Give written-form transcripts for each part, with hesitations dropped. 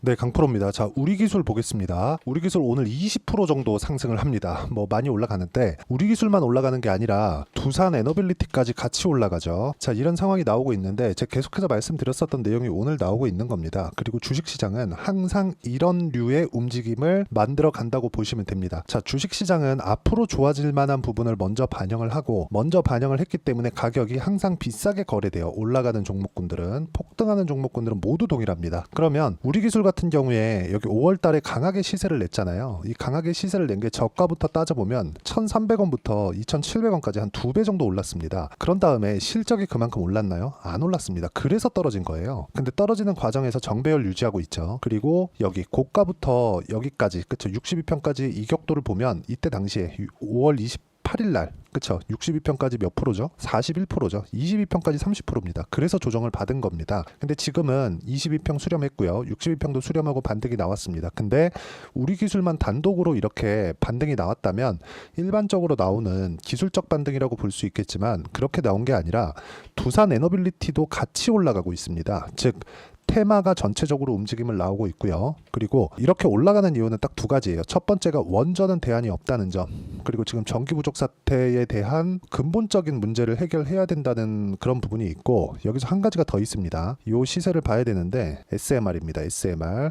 네, 강프로입니다. 자, 우리기술 보겠습니다. 우리기술 오늘 20% 정도 상승을 합니다. 뭐 많이 올라가는데 우리기술만 올라가는 게 아니라 두산 에너빌리티까지 같이 올라가죠. 자, 이런 상황이 나오고 있는데 제가 계속해서 말씀드렸었던 내용이 오늘 나오고 있는 겁니다. 그리고 주식시장은 항상 이런 류의 움직임을 만들어 간다고 보시면 됩니다. 자, 주식시장은 앞으로 좋아질 만한 부분을 먼저 반영을 하고 먼저 반영을 했기 때문에 가격이 항상 비싸게 거래돼요. 올라가는 종목군들은, 폭등하는 종목군들은 모두 동일합니다. 그러면 우리기술 같은 경우에 여기 5월 달에 강하게 시세를 냈잖아요. 이 강하게 시세를 낸 게 저가부터 따져보면 1,300원부터 2,700원까지 한 2배 정도 올랐습니다. 그런 다음에 실적이 그만큼 올랐나요? 안 올랐습니다. 그래서 떨어진 거예요. 근데 떨어지는 과정에서 정배열 유지하고 있죠. 그리고 여기 고가부터 여기까지, 그쵸, 62평까지 이 격도를 보면 이때 당시에 5월 28일 날, 그쵸, 62평까지 몇 프로죠? 41%죠. 22평까지 30%입니다. 그래서 조정을 받은 겁니다. 근데 지금은 22평 수렴했고요. 62평도 수렴하고 반등이 나왔습니다. 근데 우리 기술만 단독으로 이렇게 반등이 나왔다면 일반적으로 나오는 기술적 반등이라고 볼 수 있겠지만 그렇게 나온 게 아니라 두산 에너빌리티도 같이 올라가고 있습니다. 즉 테마가 전체적으로 움직임을 나오고 있고요. 그리고 이렇게 올라가는 이유는 딱 두 가지예요. 첫 번째가 원전은 대안이 없다는 점, 그리고 지금 전기 부족 사태에 대한 근본적인 문제를 해결해야 된다는 그런 부분이 있고, 여기서 한 가지가 더 있습니다. 이 시세를 봐야 되는데 SMR입니다.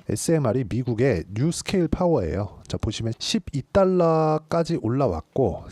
SMR이 미국의 뉴 스케일 파워예요. 자, 보시면 12달러까지 올라왔고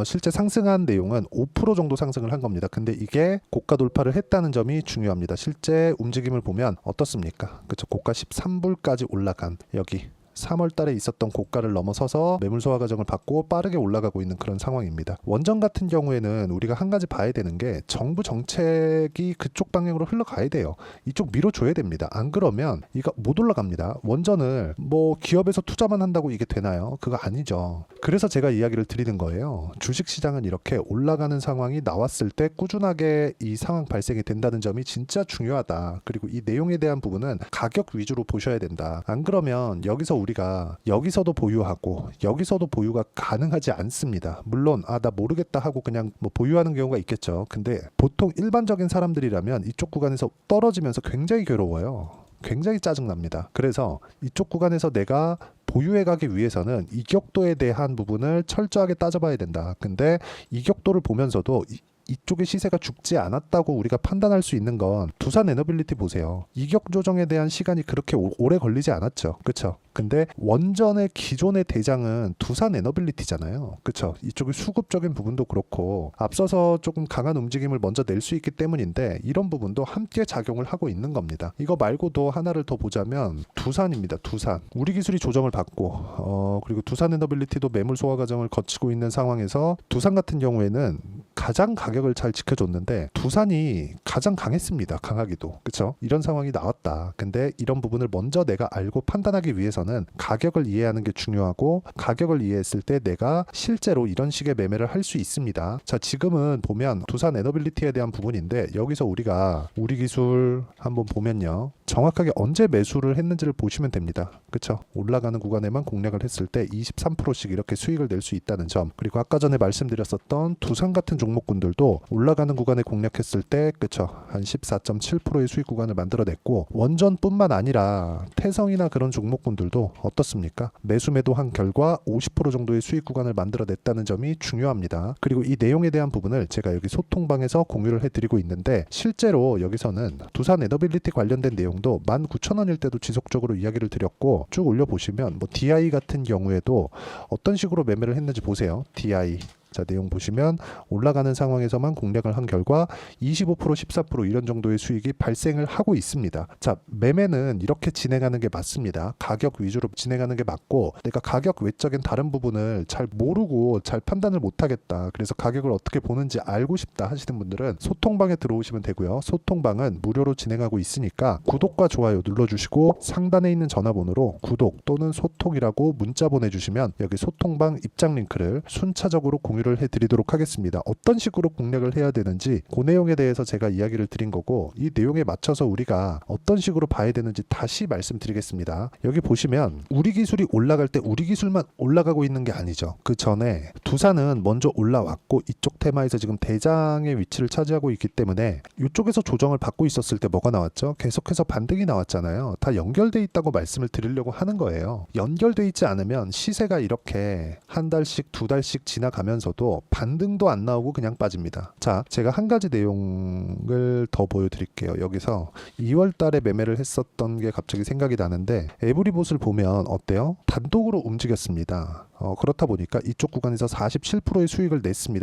실제 상승한 내용은 5% 정도 상승을 한 겁니다. 근데 이게 고가 돌파를 했다는 점이 중요합니다. 실제 움직임을 보면 어떻습니까? 그쵸, 고가 13불까지 올라간, 여기 3월 달에 있었던 고가를 넘어서서 매물 소화 과정을 받고 빠르게 올라가고 있는 그런 상황입니다. 원전 같은 경우에는 우리가 한 가지 봐야 되는 게 정부 정책이 그쪽 방향으로 흘러가야 돼요. 이쪽 밀어줘야 됩니다. 안 그러면 이거 못 올라갑니다. 원전을 뭐 기업에서 투자만 한다고 이게 되나요? 그거 아니죠. 그래서 제가 이야기를 드리는 거예요. 주식시장은 이렇게 올라가는 상황이 나왔을 때 꾸준하게 이 상황 발생이 된다는 점이 진짜 중요하다. 그리고 이 내용에 대한 부분은 가격 위주로 보셔야 된다. 안 그러면 여기서 우리가 여기서도 보유하고 여기서도 보유가 가능하지 않습니다. 물론 나 모르겠다 하고 그냥 뭐 보유하는 경우가 있겠죠. 근데 보통 일반적인 사람들이라면 이쪽 구간에서 떨어지면서 굉장히 괴로워요. 굉장히 짜증납니다. 그래서 이쪽 구간에서 내가 보유해 가기 위해서는 이 격도에 대한 부분을 철저하게 따져봐야 된다. 근데 이 격도를 보면서도 이쪽의 시세가 죽지 않았다고 우리가 판단할 수 있는 건 두산 에너빌리티 보세요. 이격 조정에 대한 시간이 그렇게 오래 걸리지 않았죠. 그쵸? 근데 원전의 기존의 대장은 두산 에너빌리티잖아요. 그쵸? 이쪽의 수급적인 부분도 그렇고 앞서서 조금 강한 움직임을 먼저 낼 수 있기 때문인데 이런 부분도 함께 작용을 하고 있는 겁니다. 이거 말고도 하나를 더 보자면 두산입니다. 두산. 우리 기술이 조정을 받고 그리고 두산 에너빌리티도 매물 소화 과정을 거치고 있는 상황에서 두산 같은 경우에는 가장 가격을 잘 지켜줬는데 두산이 가장 강했습니다. 강하기도. 그쵸? 이런 상황이 나왔다. 근데 이런 부분을 먼저 내가 알고 판단하기 위해서는 가격을 이해하는 게 중요하고 가격을 이해했을 때 내가 실제로 이런 식의 매매를 할 수 있습니다. 자, 지금은 보면 두산 에너빌리티에 대한 부분인데 여기서 우리가 우리 기술 한번 보면요. 정확하게 언제 매수를 했는지를 보시면 됩니다. 그쵸? 올라가는 구간에만 공략을 했을 때 23%씩 이렇게 수익을 낼 수 있다는 점, 그리고 아까 전에 말씀드렸었던 두산 같은 종목군들도 올라가는 구간에 공략했을 때 그쵸, 한 14.7%의 수익 구간을 만들어냈고 원전뿐만 아니라 태성이나 그런 종목군들도 어떻습니까? 매수 매도한 결과 50% 정도의 수익 구간을 만들어냈다는 점이 중요합니다. 그리고 이 내용에 대한 부분을 제가 여기 소통방에서 공유를 해드리고 있는데 실제로 여기서는 두산 에너빌리티 관련된 내용도 19,000원일 때도 지속적으로 이야기를 드렸고 쭉 올려보시면 뭐 DI 같은 경우에도 어떤 식으로 매매를 했는지 보세요. DI. 자, 내용 보시면 올라가는 상황에서만 공략을 한 결과 25% 14% 이런 정도의 수익이 발생을 하고 있습니다. 자, 매매는 이렇게 진행하는 게 맞습니다. 가격 위주로 진행하는 게 맞고 내가 가격 외적인 다른 부분을 잘 모르고 잘 판단을 못하겠다. 그래서 가격을 어떻게 보는지 알고 싶다 하시는 분들은 소통방에 들어오시면 되고요. 소통방은 무료로 진행하고 있으니까 구독과 좋아요 눌러주시고 상단에 있는 전화번호로 구독 또는 소통이라고 문자 보내주시면 여기 소통방 입장 링크를 순차적으로 공유 공유를 해드리도록 하겠습니다. 어떤 식으로 공략을 해야 되는지 그 내용에 대해서 제가 이야기를 드린 거고, 이 내용에 맞춰서 우리가 어떤 식으로 봐야 되는지 다시 말씀드리겠습니다. 여기 보시면 우리 기술이 올라갈 때 우리 기술만 올라가고 있는 게 아니죠. 그 전에 두산은 먼저 올라왔고 이쪽 테마에서 지금 대장의 위치를 차지하고 있기 때문에 이쪽에서 조정을 받고 있었을 때 뭐가 나왔죠? 계속해서 반등이 나왔잖아요. 다 연결돼 있다고 말씀을 드리려고 하는 거예요. 연결돼 있지 않으면 시세가 이렇게 한 달씩 두 달씩 지나가면서도 반등도 안 나오고 그냥 빠집니다. 자, 제가 한 가지 내용을 더 보여드릴게요. 여기서 2월 달에 매매를 했었던 게 갑자기 생각이 나는데, 에브리봇을 보면 어때요? 단독으로 움직였습니다. 그렇다 보니까 이쪽 구간에서 47%의 수익을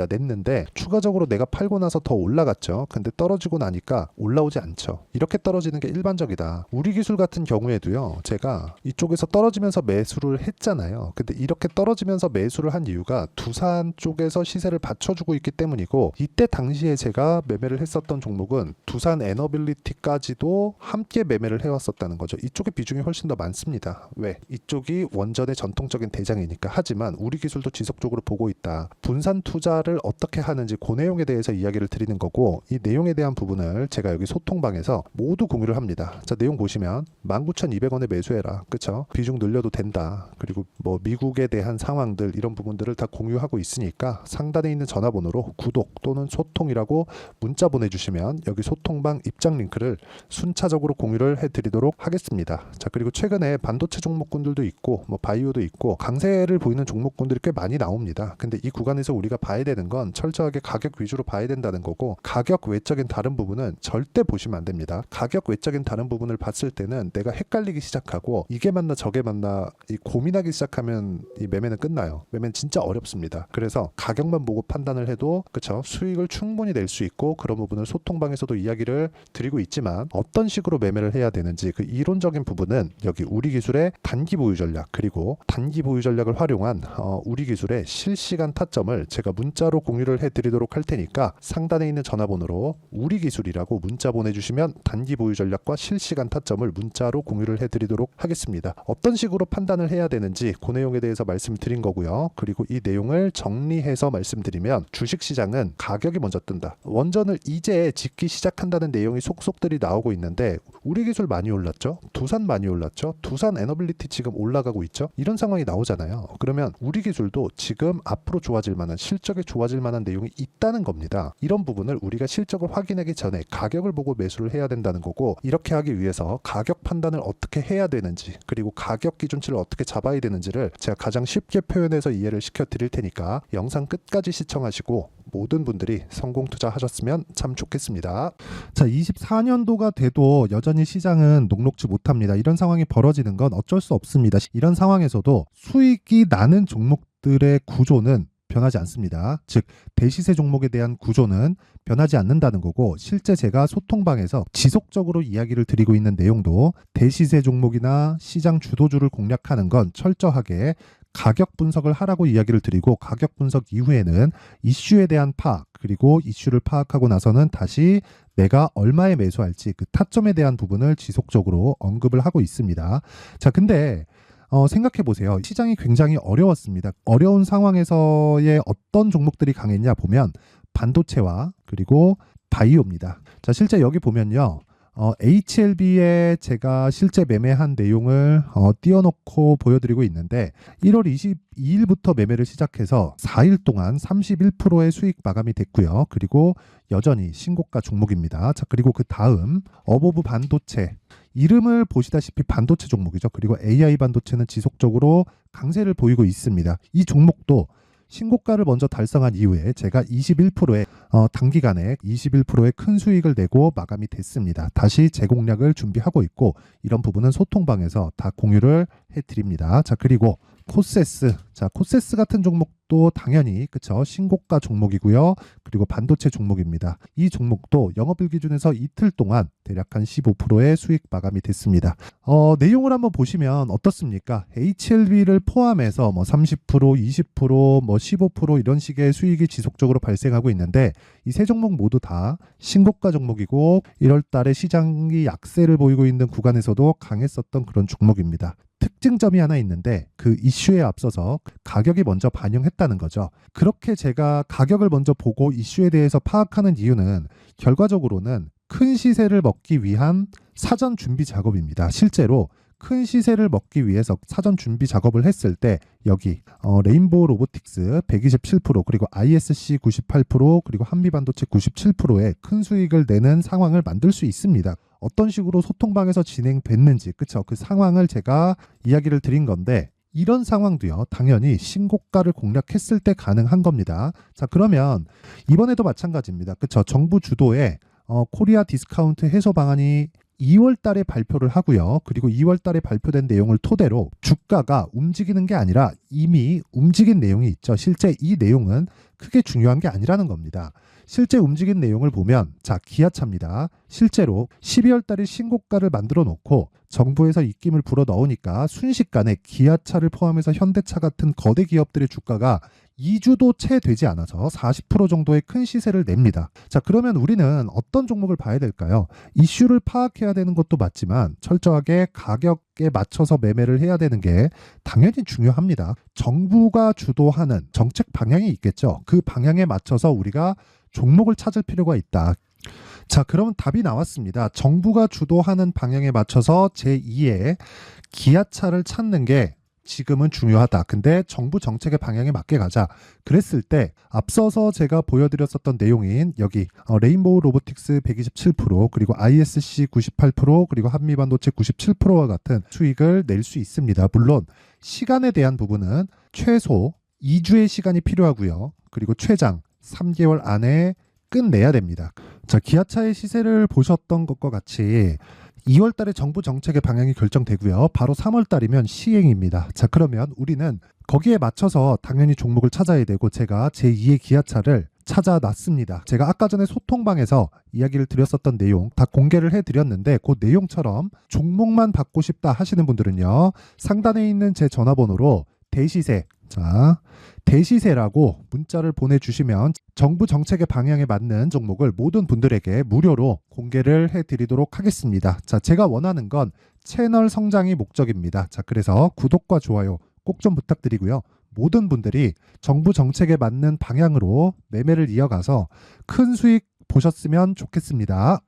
냈는데 추가적으로 내가 팔고 나서 더 올라갔죠. 근데 떨어지고 나니까 올라오지 않죠. 이렇게 떨어지는 게 일반적이다. 우리 기술 같은 경우에도요, 제가 이쪽에서 떨어지면서 매수를 했잖아요. 근데 이렇게 떨어지면서 매수를 한 이유가 두산 쪽에서 시세를 받쳐주고 있기 때문이고, 이때 당시에 제가 매매를 했었던 종목은 두산 에너빌리티까지도 함께 매매를 해왔었다는 거죠. 이쪽의 비중이 훨씬 더 많습니다. 왜? 이쪽이 원전의 전통적인 대장이니까. 하지만 우리 기술도 지속적으로 보고 있다. 분산 투자를 어떻게 하는지 그 내용에 대해서 이야기를 드리는 거고, 이 내용에 대한 부분을 제가 여기 소통방에서 모두 공유를 합니다. 자, 내용 보시면 19,200원에 매수해라. 그쵸? 비중 늘려도 된다. 그리고 뭐 미국에 대한 상황들, 이런 부분들을 다 공유하고 있으니까 상단에 있는 전화번호로 구독 또는 소통이라고 문자 보내주시면 여기 소통방 입장 링크를 순차적으로 공유를 해드리도록 하겠습니다. 자, 그리고 최근에 반도체 종목군들도 있고 뭐 바이오도 있고 강세를 보이는 종목군들이 꽤 많이 나옵니다. 근데 이 구간에서 우리가 봐야 되는 건 철저하게 가격 위주로 봐야 된다는 거고, 가격 외적인 다른 부분은 절대 보시면 안 됩니다. 가격 외적인 다른 부분을 봤을 때는 내가 헷갈리기 시작하고 이게 맞나 저게 맞나 고민하기 시작하면 이 매매는 끝나요. 매매는 진짜 어렵습니다. 그래서 가격만 보고 판단을 해도 그쵸, 수익을 충분히 낼 수 있고, 그런 부분을 소통방에서도 이야기를 드리고 있지만 어떤 식으로 매매를 해야 되는지 그 이론적인 부분은 여기 우리 기술의 단기 보유 전략, 그리고 단기 보유 전략을 활용한 우리 기술의 실시간 타점을 제가 문자로 공유를 해드리도록 할 테니까 상단에 있는 전화번호로 우리 기술이라고 문자 보내주시면 단기 보유 전략과 실시간 타점을 문자로 공유를 해드리도록 하겠습니다. 어떤 식으로 판단을 해야 되는지 그 내용에 대해서 말씀드린 거고요. 그리고 이 내용을 정리해서 말씀드리면, 주식시장은 가격이 먼저 뜬다. 원전을 이제 짓기 시작한다는 내용이 속속들이 나오고 있는데, 우리 기술 많이 올랐죠? 두산 많이 올랐죠? 두산 에너빌리티 지금 올라가고 있죠? 이런 상황이 나오잖아요. 그러면 우리 기술도 지금 앞으로 좋아질 만한, 실적이 좋아질 만한 내용이 있다는 겁니다. 이런 부분을 우리가 실적을 확인하기 전에 가격을 보고 매수를 해야 된다는 거고, 이렇게 하기 위해서 가격 판단을 어떻게 해야 되는지, 그리고 가격 기준치를 어떻게 잡아야 되는지를 제가 가장 쉽게 표현해서 이해를 시켜 드릴 테니까 영상 끝까지 시청하시고 모든 분들이 성공 투자하셨으면 참 좋겠습니다. 자, 24년도가 돼도 여전히 시장은 녹록지 못합니다. 이런 상황이 벌어지는 건 어쩔 수 없습니다. 이런 상황에서도 수익이 나는 종목들의 구조는 변하지 않습니다. 즉, 대시세 종목에 대한 구조는 변하지 않는다는 거고, 실제 제가 소통방에서 지속적으로 이야기를 드리고 있는 내용도 대시세 종목이나 시장 주도주를 공략하는 건 철저하게 가격 분석을 하라고 이야기를 드리고, 가격 분석 이후에는 이슈에 대한 파악, 그리고 이슈를 파악하고 나서는 다시 내가 얼마에 매수할지 그 타점에 대한 부분을 지속적으로 언급을 하고 있습니다. 자, 근데 생각해 보세요. 시장이 굉장히 어려웠습니다. 어려운 상황에서의 어떤 종목들이 강했냐 보면 반도체와 그리고 바이오입니다. 자, 실제 여기 보면요. HLB에 제가 실제 매매한 내용을 띄워놓고 보여드리고 있는데, 1월 22일부터 매매를 시작해서 4일 동안 31%의 수익 마감이 됐고요. 그리고 여전히 신고가 종목입니다. 자, 그리고 그 다음 어보브 반도체, 이름을 보시다시피 반도체 종목이죠. 그리고 AI 반도체는 지속적으로 강세를 보이고 있습니다. 이 종목도 신고가를 먼저 달성한 이후에 제가 21%의 단기간에 21%의 큰 수익을 내고 마감이 됐습니다. 다시 재공략을 준비하고 있고, 이런 부분은 소통방에서 다 공유를 해드립니다. 자, 그리고 코세스, 자, 코세스 같은 종목도 당연히 그쵸, 신고가 종목이고요. 그리고 반도체 종목입니다. 이 종목도 영업일 기준에서 이틀 동안 대략 한 15%의 수익 마감이 됐습니다. 내용을 한번 보시면 어떻습니까? HLB를 포함해서 뭐 30%, 20%, 뭐 15% 이런 식의 수익이 지속적으로 발생하고 있는데, 이 세 종목 모두 다 신고가 종목이고 1월 달에 시장이 약세를 보이고 있는 구간에서도 강했었던 그런 종목입니다. 특징점이 하나 있는데 그 이슈에 앞서서 가격이 먼저 반영했다는 거죠. 그렇게 제가 가격을 먼저 보고 이슈에 대해서 파악하는 이유는 결과적으로는 큰 시세를 먹기 위한 사전 준비 작업입니다. 실제로 큰 시세를 먹기 위해서 사전 준비 작업을 했을 때 여기 레인보우 로보틱스 127% 그리고 ISC 98% 그리고 한미반도체 97%의 큰 수익을 내는 상황을 만들 수 있습니다. 어떤 식으로 소통방에서 진행됐는지 그쵸? 그 상황을 제가 이야기를 드린 건데 이런 상황도요 당연히 신고가를 공략했을 때 가능한 겁니다. 자 그러면 이번에도 마찬가지입니다. 그쵸? 정부 주도의 코리아 디스카운트 해소 방안이 2월 달에 발표를 하고요. 그리고 2월 달에 발표된 내용을 토대로 주가가 움직이는 게 아니라 이미 움직인 내용이 있죠. 실제 이 내용은 크게 중요한 게 아니라는 겁니다. 실제 움직인 내용을 보면 자 기아차입니다. 실제로 12월 달에 신고가를 만들어 놓고 정부에서 입김을 불어 넣으니까 순식간에 기아차를 포함해서 현대차 같은 거대 기업들의 주가가 2주도 채 되지 않아서 40% 정도의 큰 시세를 냅니다. 자 그러면 우리는 어떤 종목을 봐야 될까요? 이슈를 파악해야 되는 것도 맞지만 철저하게 가격에 맞춰서 매매를 해야 되는 게 당연히 중요합니다. 정부가 주도하는 정책 방향이 있겠죠. 그 방향에 맞춰서 우리가 종목을 찾을 필요가 있다. 자 그러면 답이 나왔습니다. 정부가 주도하는 방향에 맞춰서 제2의 기아차를 찾는 게 지금은 중요하다. 근데 정부 정책의 방향에 맞게 가자. 그랬을 때 앞서서 제가 보여드렸었던 내용인 여기 레인보우 로보틱스 127% 그리고 ISC 98% 그리고 한미반도체 97%와 같은 수익을 낼 수 있습니다. 물론 시간에 대한 부분은 최소 2주의 시간이 필요하고요. 그리고 최장 3개월 안에 끝내야 됩니다. 자, 기아차의 시세를 보셨던 것과 같이 2월 달에 정부 정책의 방향이 결정되고요. 바로 3월 달이면 시행입니다. 자, 그러면 우리는 거기에 맞춰서 당연히 종목을 찾아야 되고 제가 제2의 기아차를 찾아놨습니다. 제가 아까 전에 소통방에서 이야기를 드렸었던 내용 다 공개를 해드렸는데 그 내용처럼 종목만 받고 싶다 하시는 분들은요. 상단에 있는 제 전화번호로 대시세 자 대시세라고 문자를 보내주시면 정부 정책의 방향에 맞는 종목을 모든 분들에게 무료로 공개를 해드리도록 하겠습니다. 자, 제가 원하는 건 채널 성장이 목적입니다. 자, 그래서 구독과 좋아요 꼭 좀 부탁드리고요. 모든 분들이 정부 정책에 맞는 방향으로 매매를 이어가서 큰 수익 보셨으면 좋겠습니다.